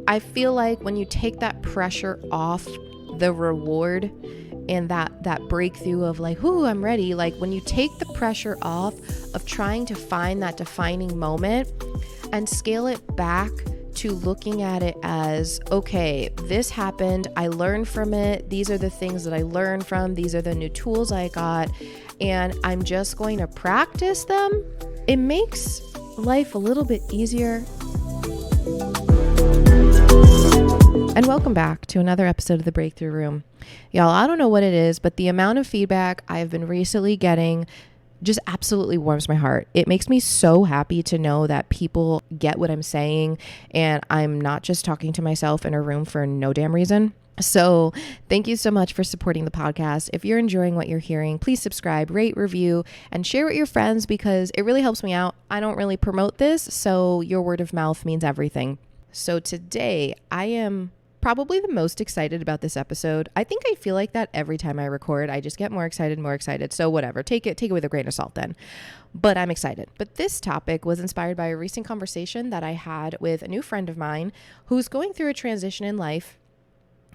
I feel like when you take that pressure off the reward and that breakthrough of like, ooh, I'm ready. Like when you take the pressure off of trying to find that defining moment and scale it back to looking at it as, okay, this happened. I learned from it. These are the things that I learned from. These are the new tools I got. And I'm just going to practice them. It makes life a little bit easier. And welcome back to another episode of The Breakthrough Room. Y'all, I don't know what it is, but the amount of feedback I've been recently getting just absolutely warms my heart. It makes me so happy to know that people get what I'm saying and I'm not just talking to myself in a room for no damn reason. So thank you so much for supporting the podcast. If you're enjoying what you're hearing, please subscribe, rate, review, and share with your friends because it really helps me out. I don't really promote this, so your word of mouth means everything. So today I am probably the most excited about this episode. I think I feel like that every time I record. I just get more excited. So whatever, take it with a grain of salt then. But I'm excited. But this topic was inspired by a recent conversation that I had with a new friend of mine who's going through a transition in life.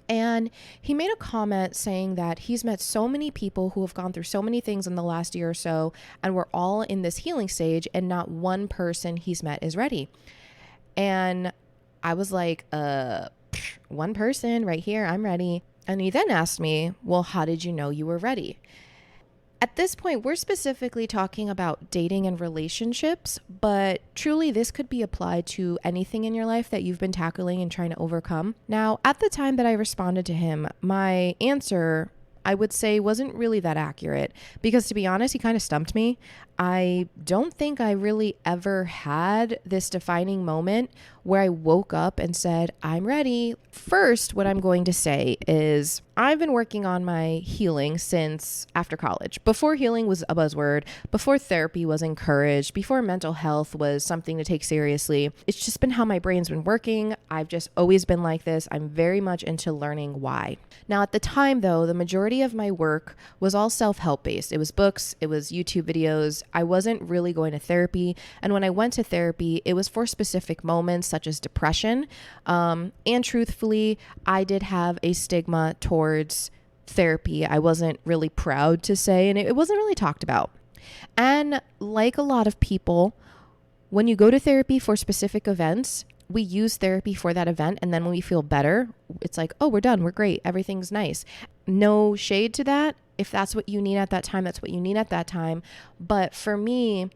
And he made a comment saying that he's met so many people who have gone through so many things in the last year or so, and we're all in this healing stage, and not one person he's met is ready. And I was like, one person right here, I'm ready. And he then asked me, well, how did you know you were ready? At this point, we're specifically talking about dating and relationships, but truly this could be applied to anything in your life that you've been tackling and trying to overcome. Now, at the time that I responded to him, my answer, I would say, wasn't really that accurate because, to be honest, he kind of stumped me. I don't think I really ever had this defining moment where I woke up and said, I'm ready. First, what I'm going to say is I've been working on my healing since after college. Before healing was a buzzword, before therapy was encouraged, before mental health was something to take seriously. It's just been how my brain's been working. I've just always been like this. I'm very much into learning why. Now, at the time, though, the majority of my work was all self-help based. It was books, it was YouTube videos. I wasn't really going to therapy. And when I went to therapy, it was for specific moments such as depression. And truthfully, I did have a stigma towards therapy. I wasn't really proud to say, and it wasn't really talked about. And like a lot of people, when you go to therapy for specific events, we use therapy for that event. And then when we feel better, it's like, oh, we're done. We're great. Everything's nice. No shade to that. If that's what you need at that time, that's what you need at that time. But for me,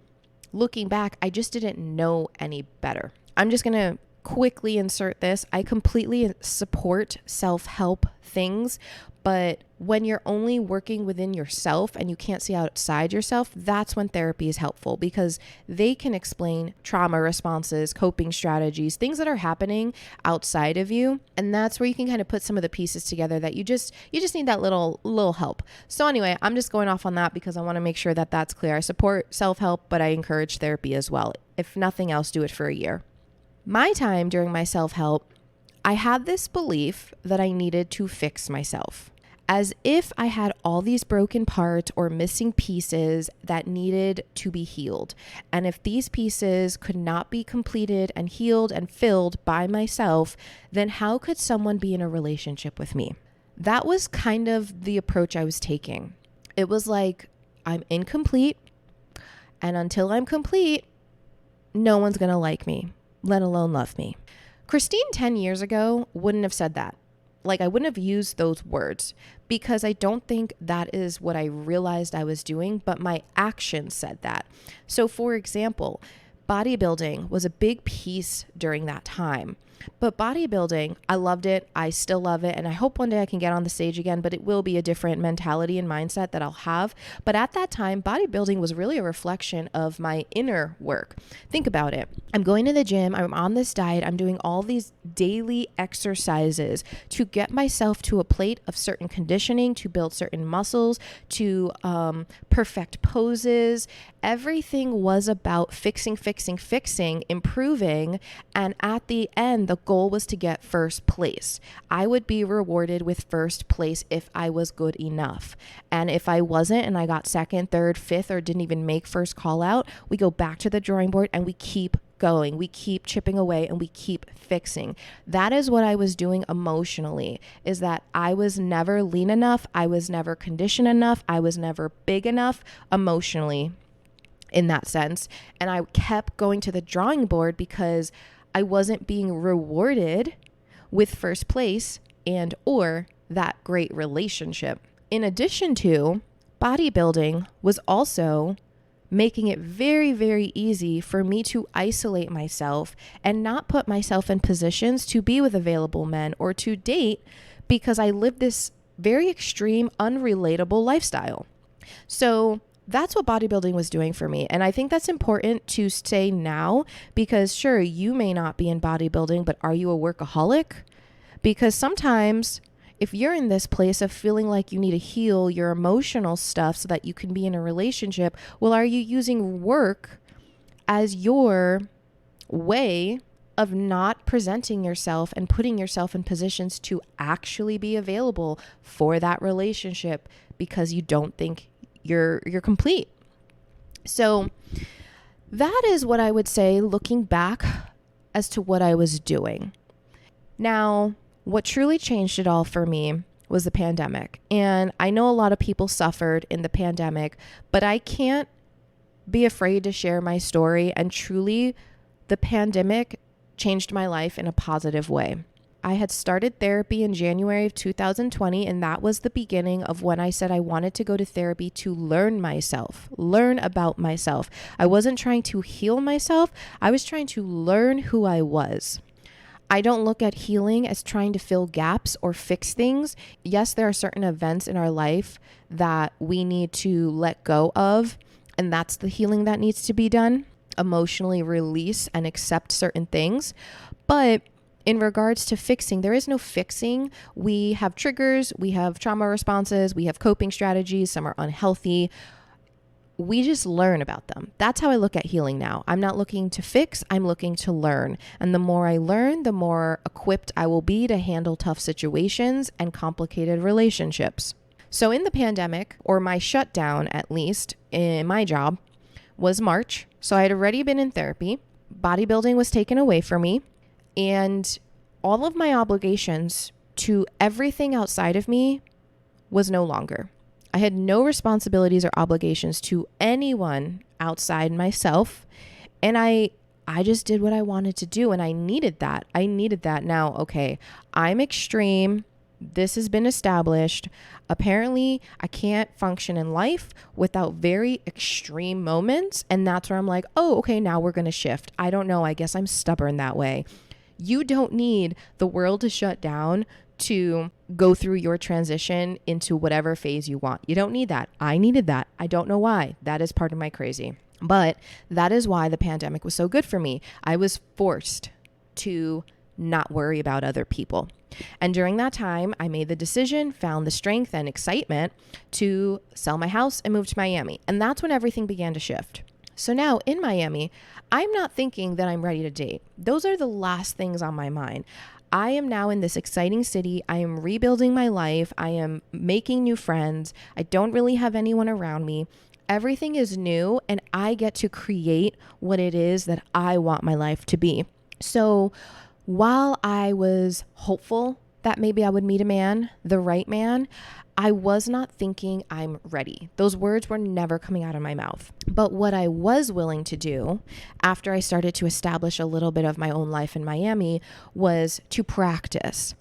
looking back, I just didn't know any better. I'm just going to quickly insert this. I completely support self-help things, but when you're only working within yourself and you can't see outside yourself, that's when therapy is helpful because they can explain trauma responses, coping strategies, things that are happening outside of you. And that's where you can kind of put some of the pieces together that you just need that little help. So anyway, I'm just going off on that because I want to make sure that that's clear. I support self-help, but I encourage therapy as well. If nothing else, do it for a year. My time during my self-help, I had this belief that I needed to fix myself, as if I had all these broken parts or missing pieces that needed to be healed. And if these pieces could not be completed and healed and filled by myself, then how could someone be in a relationship with me? That was kind of the approach I was taking. It was like, I'm incomplete, and until I'm complete, no one's gonna like me, let alone love me. Kristine 10 years ago wouldn't have said that. Like, I wouldn't have used those words because I don't think that is what I realized I was doing, but my actions said that. So for example, bodybuilding was a big piece during that time. But bodybuilding, I loved it. I still love it. And I hope one day I can get on the stage again, but it will be a different mentality and mindset that I'll have. But at that time, bodybuilding was really a reflection of my inner work. Think about it. I'm going to the gym. I'm on this diet. I'm doing all these daily exercises to get myself to a plate of certain conditioning, to build certain muscles, to perfect poses. Everything was about fixing, improving. And at the end, the goal was to get first place. I would be rewarded with first place if I was good enough. And if I wasn't and I got second, third, fifth, or didn't even make first call out, we go back to the drawing board and we keep going, we keep chipping away, and we keep fixing. That is what I was doing emotionally, is that I was never lean enough. I was never conditioned enough. I was never big enough emotionally in that sense. And I kept going to the drawing board because I wasn't being rewarded with first place and or that great relationship. In addition to, bodybuilding was also making it very, very easy for me to isolate myself and not put myself in positions to be with available men or to date, because I lived this very extreme, unrelatable lifestyle. So that's what bodybuilding was doing for me. And I think that's important to say now, because sure, you may not be in bodybuilding, but are you a workaholic? Because sometimes if you're in this place of feeling like you need to heal your emotional stuff so that you can be in a relationship, well, are you using work as your way of not presenting yourself and putting yourself in positions to actually be available for that relationship because you don't think you're complete? So that is what I would say looking back as to what I was doing. Now, what truly changed it all for me was the pandemic. And I know a lot of people suffered in the pandemic, but I can't be afraid to share my story. And truly, the pandemic changed my life in a positive way. I had started therapy in January of 2020, and that was the beginning of when I said I wanted to go to therapy to learn myself, learn about myself. I wasn't trying to heal myself. I was trying to learn who I was. I don't look at healing as trying to fill gaps or fix things. Yes, there are certain events in our life that we need to let go of, and that's the healing that needs to be done. Emotionally release and accept certain things. But in regards to fixing, there is no fixing. We have triggers, we have trauma responses, we have coping strategies. Some are unhealthy. We just learn about them. That's how I look at healing now. I'm not looking to fix, I'm looking to learn. And the more I learn, the more equipped I will be to handle tough situations and complicated relationships. So in the pandemic, or my shutdown at least, in my job, was March. So I had already been in therapy. Bodybuilding was taken away from me. And all of my obligations to everything outside of me was no longer. I had no responsibilities or obligations to anyone outside myself. And I just did what I wanted to do. And I needed that. Now, okay, I'm extreme. This has been established. Apparently, I can't function in life without very extreme moments. And that's where I'm like, oh, okay, now we're going to shift. I don't know. I guess I'm stubborn that way. You don't need the world to shut down to go through your transition into whatever phase you want. You don't need that. I needed that. I don't know why. That is part of my crazy. But that is why the pandemic was so good for me. I was forced to not worry about other people. And during that time, I made the decision, found the strength and excitement to sell my house and move to Miami. And that's when everything began to shift. So now in Miami, I'm not thinking that I'm ready to date. Those are the last things on my mind. I am now in this exciting city. I am rebuilding my life. I am making new friends. I don't really have anyone around me. Everything is new, and I get to create what it is that I want my life to be. So while I was hopeful that maybe I would meet a man, the right man, I was not thinking I'm ready. Those words were never coming out of my mouth. But what I was willing to do after I started to establish a little bit of my own life in Miami was to practice.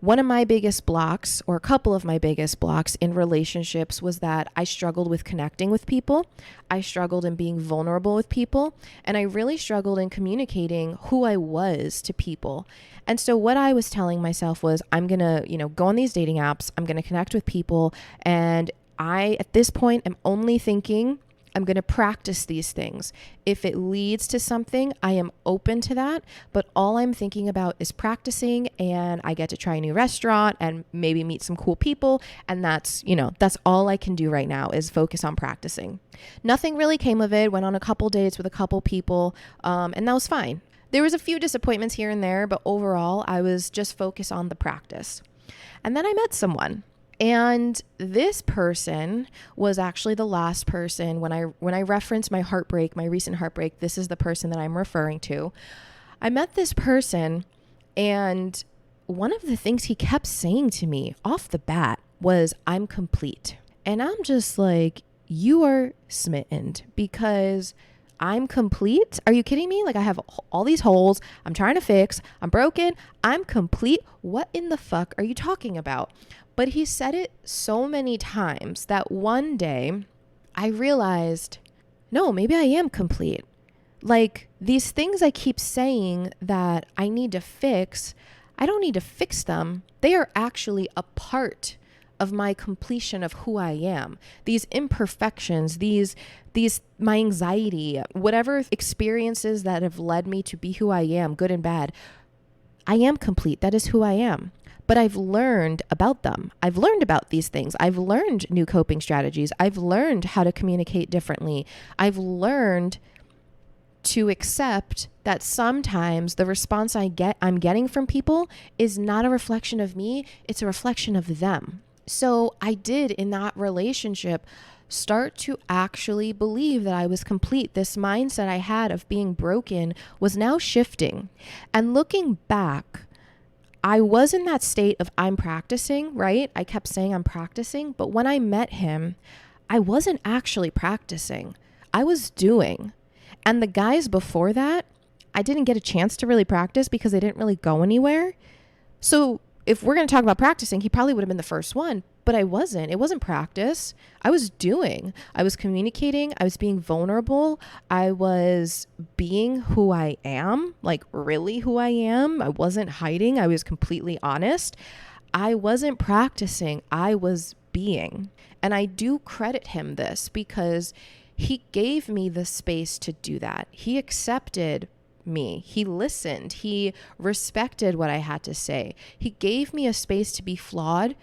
One of my biggest blocks, or a couple of my biggest blocks in relationships, was that I struggled with connecting with people. I struggled in being vulnerable with people. And I really struggled in communicating who I was to people. And so what I was telling myself was, I'm going to, go on these dating apps. I'm going to connect with people. And I, at this point, am only thinking I'm going to practice these things. If it leads to something, I am open to that. But all I'm thinking about is practicing, and I get to try a new restaurant and maybe meet some cool people. And that's all I can do right now is focus on practicing. Nothing really came of it. Went on a couple dates with a couple people, and that was fine. There was a few disappointments here and there, but overall, I was just focused on the practice. And then I met someone. And this person was actually the last person when I reference my heartbreak, my recent heartbreak, this is the person that I'm referring to. I met this person, and one of the things he kept saying to me off the bat was, I'm complete. And I'm just like, you are smitten because I'm complete. Are you kidding me? Like, I have all these holes I'm trying to fix. I'm broken. I'm complete. What in the fuck are you talking about? But he said it so many times that one day I realized, no, maybe I am complete. Like, these things I keep saying that I need to fix, I don't need to fix them. They are actually a part of my completion of who I am. These imperfections, these my anxiety, whatever experiences that have led me to be who I am, good and bad, I am complete. That is who I am. But I've learned about them. I've learned about these things. I've learned new coping strategies. I've learned how to communicate differently. I've learned to accept that sometimes the response I'm getting from people is not a reflection of me. It's a reflection of them. So I did, in that relationship, start to actually believe that I was complete. This mindset I had of being broken was now shifting. And looking back, I was in that state of I'm practicing, right? I kept saying I'm practicing, but when I met him, I wasn't actually practicing. I was doing. And the guys before that, I didn't get a chance to really practice because they didn't really go anywhere. So if we're going to talk about practicing, he probably would have been the first one, but I wasn't. It wasn't practice. I was doing. I was communicating. I was being vulnerable. I was being who I am, like really who I am. I wasn't hiding. I was completely honest. I wasn't practicing. I was being. And I do credit him this because he gave me the space to do that. He accepted me. He listened. He respected what I had to say. He gave me a space to be flawed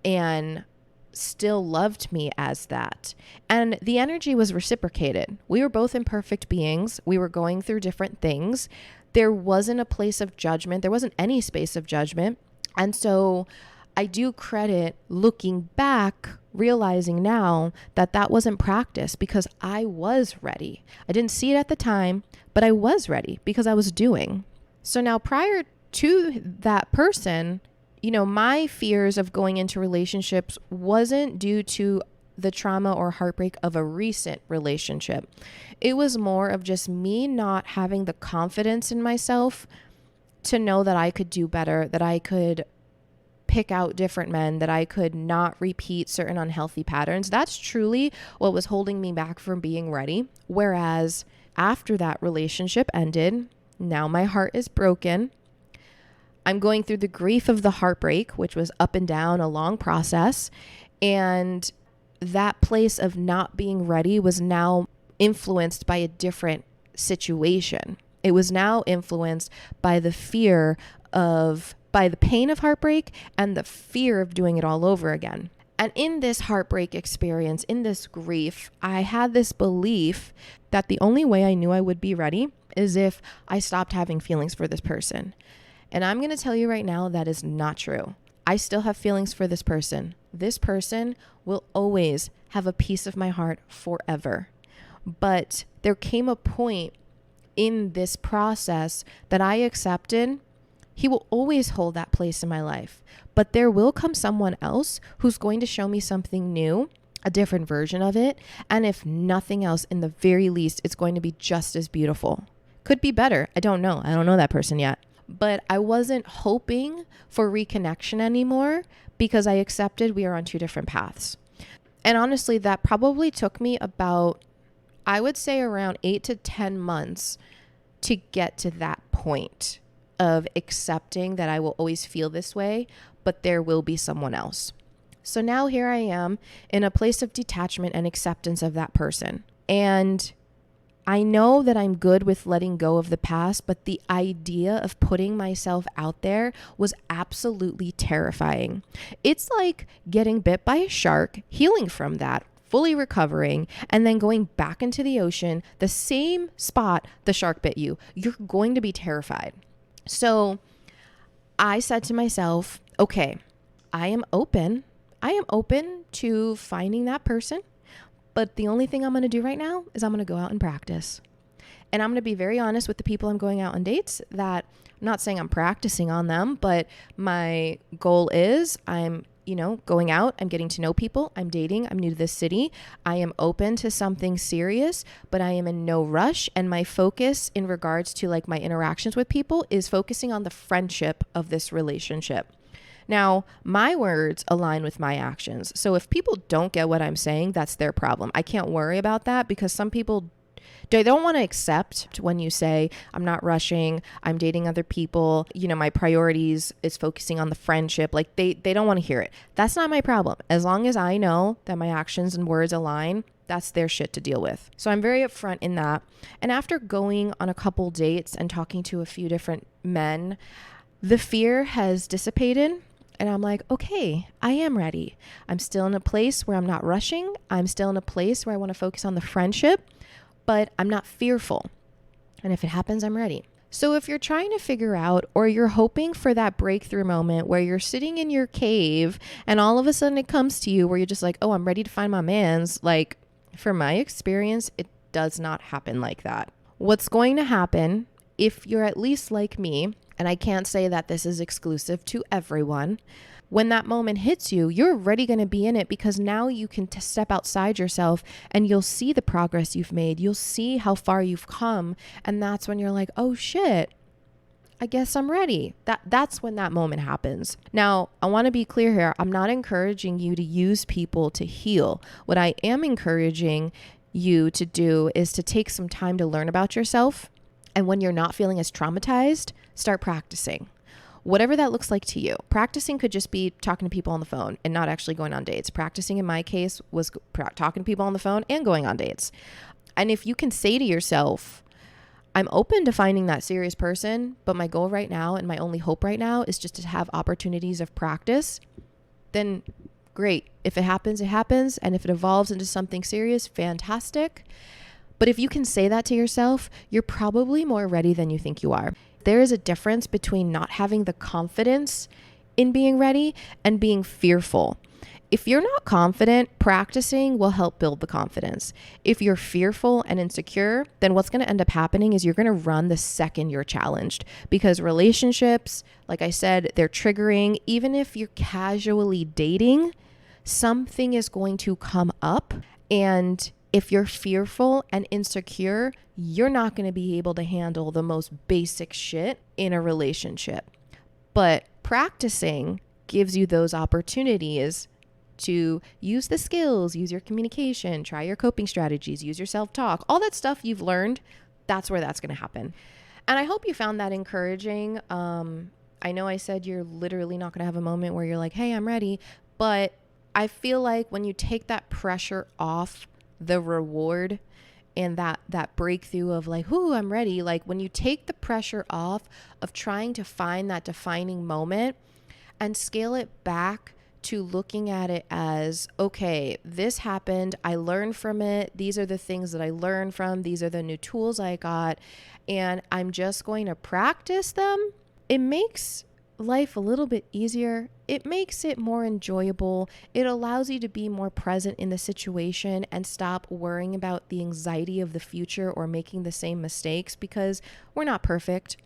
and still loved me as that. And the energy was reciprocated. We were both imperfect beings. We were going through different things. There wasn't a place of judgment. There wasn't any space of judgment. And so I do credit, looking back, realizing now that that wasn't practice because I was ready. I didn't see it at the time, but I was ready because I was doing. So now prior to that person, my fears of going into relationships wasn't due to the trauma or heartbreak of a recent relationship. It was more of just me not having the confidence in myself to know that I could do better, that I could pick out different men, that I could not repeat certain unhealthy patterns. That's truly what was holding me back from being ready. Whereas after that relationship ended, now my heart is broken. I'm going through the grief of the heartbreak, which was up and down, a long process. And that place of not being ready was now influenced by a different situation. It was now influenced by the by the pain of heartbreak and the fear of doing it all over again. And in this heartbreak experience, in this grief, I had this belief that the only way I knew I would be ready is if I stopped having feelings for this person. And I'm going to tell you right now, that is not true. I still have feelings for this person. This person will always have a piece of my heart forever. But there came a point in this process that I accepted he will always hold that place in my life. But there will come someone else who's going to show me something new, a different version of it. And if nothing else, in the very least, it's going to be just as beautiful. Could be better. I don't know. I don't know that person yet. But I wasn't hoping for reconnection anymore because I accepted we are on two different paths. And honestly, that probably took me about, I would say around 8 to 10 months to get to that point of accepting that I will always feel this way, but there will be someone else. So now here I am in a place of detachment and acceptance of that person. And I know that I'm good with letting go of the past, but the idea of putting myself out there was absolutely terrifying. It's like getting bit by a shark, healing from that, fully recovering, and then going back into the ocean, the same spot the shark bit you. You're going to be terrified. So I said to myself, okay, I am open I am open to finding that person, but the only thing I'm going to do right now is I'm going to go out and practice. And I'm going to be very honest with the people I'm going out on dates that I'm not saying I'm practicing on them, but my goal is I'm going out, I'm getting to know people, I'm dating, I'm new to this city, I am open to something serious, but I am in no rush. And my focus in regards to like my interactions with people is focusing on the friendship of this relationship. Now, my words align with my actions. So if people don't get what I'm saying, that's their problem. I can't worry about that because some people they don't want to accept when you say, I'm not rushing, I'm dating other people, my priorities is focusing on the friendship. Like they don't want to hear it. That's not my problem. As long as I know that my actions and words align, that's their shit to deal with. So I'm very upfront in that. And after going on a couple dates and talking to a few different men, the fear has dissipated. And I'm like, okay, I am ready. I'm still in a place where I'm not rushing. I'm still in a place where I want to focus on the friendship, but I'm not fearful. And if it happens, I'm ready. So if you're trying to figure out, or you're hoping for that breakthrough moment where you're sitting in your cave and all of a sudden it comes to you where you're just like, oh, I'm ready to find my man's, like from my experience, it does not happen like that. What's going to happen if you're at least like me, and I can't say that this is exclusive to everyone, when that moment hits you, you're already going to be in it because now you can step outside yourself and you'll see the progress you've made. You'll see how far you've come. And that's when you're like, oh shit, I guess I'm ready. That's when that moment happens. Now, I want to be clear here. I'm not encouraging you to use people to heal. What I am encouraging you to do is to take some time to learn about yourself. And when you're not feeling as traumatized, start practicing. Whatever that looks like to you. Practicing could just be talking to people on the phone and not actually going on dates. Practicing in my case was talking to people on the phone and going on dates. And if you can say to yourself, I'm open to finding that serious person, but my goal right now and my only hope right now is just to have opportunities of practice, then great. If it happens, it happens. And if it evolves into something serious, fantastic. But if you can say that to yourself, you're probably more ready than you think you are. There is a difference between not having the confidence in being ready and being fearful. If you're not confident, practicing will help build the confidence. If you're fearful and insecure, then what's going to end up happening is you're going to run the second you're challenged, because relationships, like I said, they're triggering. Even if you're casually dating, something is going to come up, and if you're fearful and insecure, you're not going to be able to handle the most basic shit in a relationship. But practicing gives you those opportunities to use the skills, use your communication, try your coping strategies, use your self-talk, all that stuff you've learned. That's where that's going to happen. And I hope you found that encouraging. I know I said you're literally not going to have a moment where you're like, hey, I'm ready. But I feel like when you take that pressure off the reward and that breakthrough of like, ooh, I'm ready. Like when you take the pressure off of trying to find that defining moment and scale it back to looking at it as, okay, this happened. I learned from it. These are the things that I learned from. These are the new tools I got. And I'm just going to practice them. It makes life a little bit easier. It makes it more enjoyable. It allows you to be more present in the situation and stop worrying about the anxiety of the future or making the same mistakes, because we're not perfect.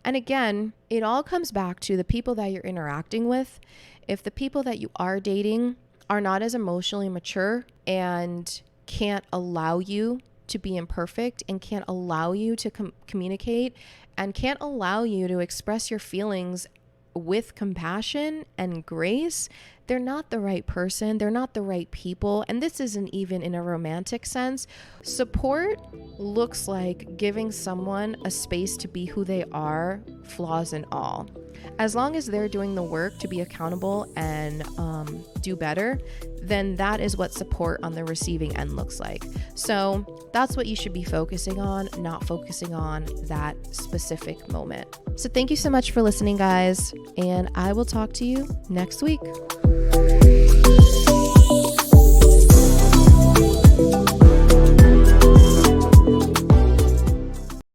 And again, it all comes back to the people that you're interacting with. If the people that you are dating are not as emotionally mature and can't allow you to be imperfect and can't allow you to communicate and can't allow you to express your feelings with compassion and grace, they're not the right person. They're not the right people. And this isn't even in a romantic sense. Support looks like giving someone a space to be who they are, flaws and all. As long as they're doing the work to be accountable and do better, then that is what support on the receiving end looks like. So that's what you should be focusing on, not focusing on that specific moment. So thank you so much for listening, guys, and I will talk to you next week.